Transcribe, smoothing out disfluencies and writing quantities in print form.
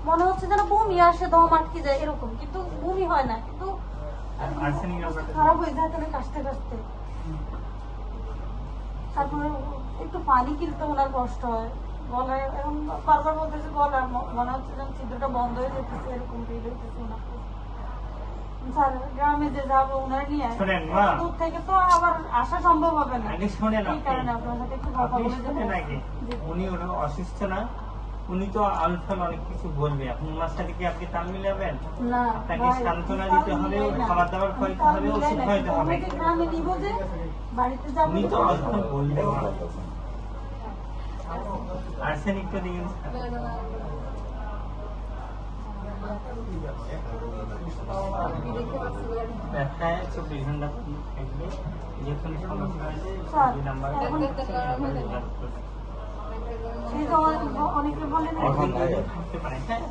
মনে হচ্ছে যেন বমি আসে, দম আটকে যায় এরকম, কিন্তু বমি হয় না, কিন্তু খারাপ হয়ে যায় তাহলে কাশতে কাশতে। তারপরে একটু পানি কিনতে ওনার কষ্ট হয়, গলায় এবং বারবার বলতেছে গলা মনে হচ্ছে যেন ছিদ্রটা বন্ধ হয়ে যেতেছে, এরকম ফিল হইতেছে ওনার। স্যার গ্রামে যে যাবো ওনার নিয়ে, দূর থেকে তো আবার আসা সম্ভব হবে না, এই কারণে আপনার সাথে একটু কথা বলে দেবো। উনি ওটা অসুস্থ না, উনি তো আলফাল অনেক কিছু বলবে, আপনি ওনার সাথে কি আপনি তাল মিলাবেন? না, আপনাকে সান্ত্বনা দিতে হবে, খাবার দাবার খাইতে হবে, ওষুধ খাইতে হবে। গ্রামে নিব যে বাড়িতে যাবো, উনি তো আলফাল বলবে। আর্সেনিক তো দিন ব্যথায় 24 ঘন্টা থাকবে, যে কোনো সমস্যা হলে নাম্বার অনেকে বলেন থাকতে পারে। হ্যাঁ